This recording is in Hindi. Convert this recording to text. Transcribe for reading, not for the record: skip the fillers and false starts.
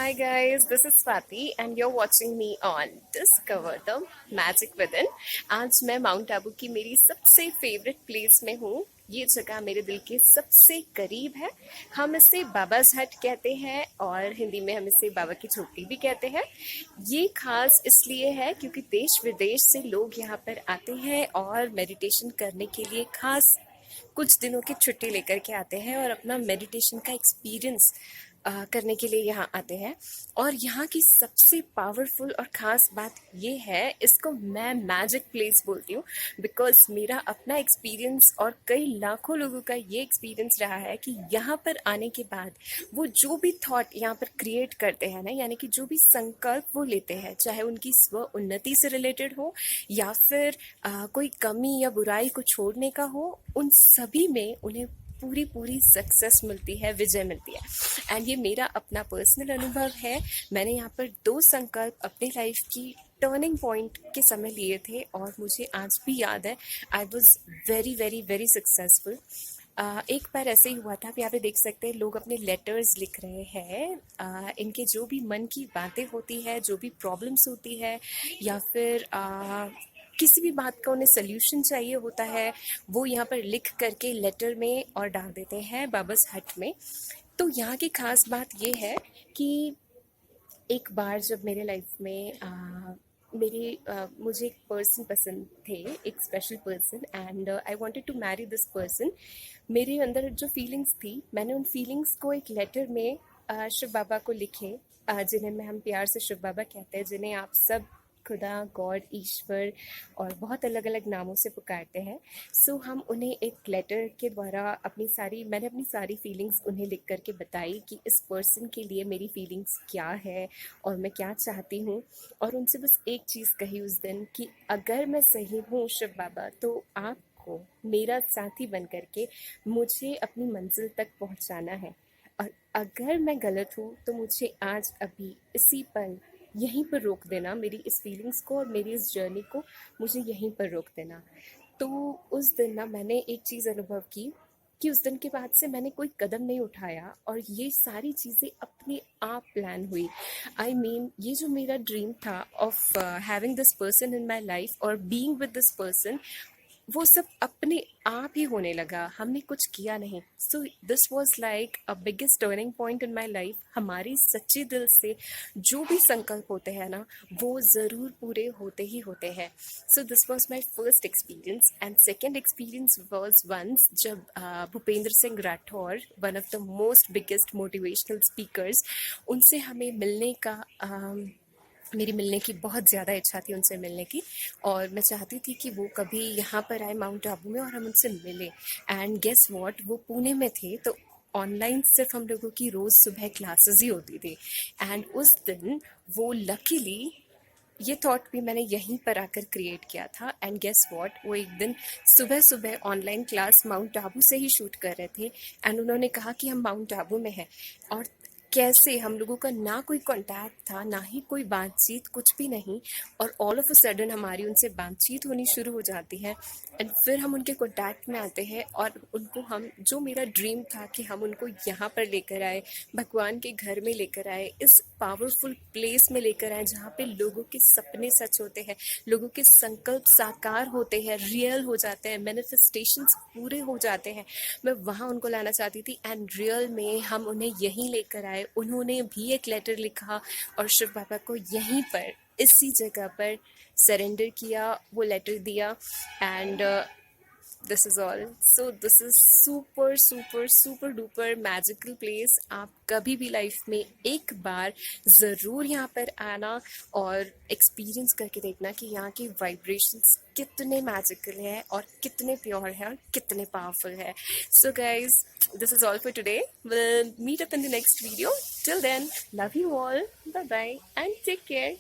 Hi guys, this is Swati and you're watching me on Discover the Magic Within। आज मैं माउंट आबू की मेरी सबसे फेवरेट प्लेस में हूँ। ये जगह मेरे दिल के सबसे करीब है। हम इसे बाबा's हट कहते हैं और हिंदी में हम इसे बाबा की झोपड़ी भी कहते हैं। ये खास इसलिए है क्योंकि देश विदेश से लोग यहाँ पर आते हैं और मेडिटेशन करने के लिए खास कुछ दिनों की छुट्टी लेकर के आते हैं और अपना मेडिटेशन का एक्सपीरियंस करने के लिए यहाँ आते हैं। और यहाँ की सबसे पावरफुल और ख़ास बात ये है, इसको मैं मैजिक प्लेस बोलती हूँ बिकॉज मेरा अपना एक्सपीरियंस और कई लाखों लोगों का ये एक्सपीरियंस रहा है कि यहाँ पर आने के बाद वो जो भी थॉट यहाँ पर क्रिएट करते हैं ना, यानी कि जो भी संकल्प वो लेते हैं, चाहे उनकी स्व उन्नति से रिलेटेड हो या फिर कोई कमी या बुराई को छोड़ने का हो, उन सभी में उन्हें पूरी पूरी सक्सेस मिलती है, विजय मिलती है। एंड ये मेरा अपना पर्सनल अनुभव है। मैंने यहाँ पर 2 संकल्प अपनी लाइफ की टर्निंग पॉइंट के समय लिए थे और मुझे आज भी याद है, I was very very very successful. एक बार ऐसे ही हुआ था, आप यहाँ पे देख सकते हैं लोग अपने लेटर्स लिख रहे हैं। इनके जो भी मन की बातें होती है, जो भी प्रॉब्लम्स होती है या फिर किसी भी बात का उन्हें सल्यूशन चाहिए होता है, वो यहाँ पर लिख करके लेटर में और डाल देते हैं बाबा's हट में। तो यहाँ की खास बात ये है कि एक बार जब मेरे लाइफ में मुझे एक पर्सन पसंद थे, एक special person, and I wanted to marry this person. मेरे अंदर जो फीलिंग्स थी, मैंने उन फीलिंग्स को एक लेटर में शिव बाबा को लिखे, जिन्हें हम प्यार से शिव बाबा कहते हैं, जिन्हें आप सब खुदा, गॉड, ईश्वर और बहुत अलग अलग नामों से पुकारते हैं। सो हम उन्हें एक लेटर के द्वारा मैंने अपनी सारी फीलिंग्स उन्हें लिख करके बताई कि इस पर्सन के लिए मेरी फीलिंग्स क्या है और मैं क्या चाहती हूँ। और उनसे बस एक चीज़ कही उस दिन कि अगर मैं सही हूँ शिव बाबा, तो आपको मेरा साथी बन करके मुझे अपनी मंजिल तक पहुँचाना है, और अगर मैं गलत हूँ तो मुझे आज अभी इसी पल यहीं पर रोक देना, मेरी इस फीलिंग्स को और मेरी इस जर्नी को मुझे यहीं पर रोक देना। तो उस दिन ना मैंने एक चीज़ अनुभव की कि उस दिन के बाद से मैंने कोई कदम नहीं उठाया और ये सारी चीज़ें अपने आप प्लान हुई। आई मीन ये जो मेरा ड्रीम था of having this person in my life और बीइंग विद दिस पर्सन, वो सब अपने आप ही होने लगा, हमने कुछ किया नहीं। सो this was like a biggest turning point in my life. हमारी सच्चे दिल से जो भी संकल्प होते हैं ना, वो ज़रूर पूरे होते ही होते हैं। So this was my first experience. And second experience was once जब Bhupendra Singh Rathore, one of the most biggest motivational speakers, उनसे हमें मिलने का मेरी मिलने की बहुत ज़्यादा इच्छा थी, उनसे मिलने की। और मैं चाहती थी कि वो कभी यहाँ पर आए माउंट आबू में और हम उनसे मिलें। एंड गेस व्हाट, वो पुणे में थे, तो ऑनलाइन सिर्फ हम लोगों की रोज़ सुबह क्लासेस ही होती थी। एंड उस दिन वो लकीली, ये थॉट भी मैंने यहीं पर आकर क्रिएट किया था। एंड गेस व्हाट, वो एक दिन सुबह सुबह ऑनलाइन क्लास माउंट आबू से ही शूट कर रहे थे। एंड उन्होंने कहा कि हम माउंट आबू में हैं। और कैसे हम लोगों का ना कोई कांटेक्ट था, ना ही कोई बातचीत, कुछ भी नहीं, और ऑल ऑफ अ सडन हमारी उनसे बातचीत होनी शुरू हो जाती है। एंड फिर हम उनके कांटेक्ट में आते हैं और उनको हम, जो मेरा ड्रीम था कि हम उनको यहाँ पर लेकर आए, भगवान के घर में लेकर आए, इस पावरफुल प्लेस में लेकर आए जहाँ पे लोगों के सपने सच होते हैं, लोगों के संकल्प साकार होते हैं, रियल हो जाते हैं, मैनिफेस्टेशंस पूरे हो जाते हैं, मैं वहाँ उनको लाना चाहती थी। एंड रियल में हम उन्हें यहीं लेकर आए। उन्होंने भी एक लेटर लिखा और शिव बाबा को यहीं पर, इसी जगह पर सरेंडर किया, वो लेटर दिया। And this is all. So this is super super super duper magical place. आप कभी भी लाइफ में एक बार ज़रूर यहाँ पर आना और एक्सपीरियंस करके देखना कि यहाँ की वाइब्रेशंस कितने मैजिकल है और कितने प्योर है और कितने पावरफुल है। So guys, this is all for today. We'll meet up in the next video. Till then, love you all. Bye bye and take care.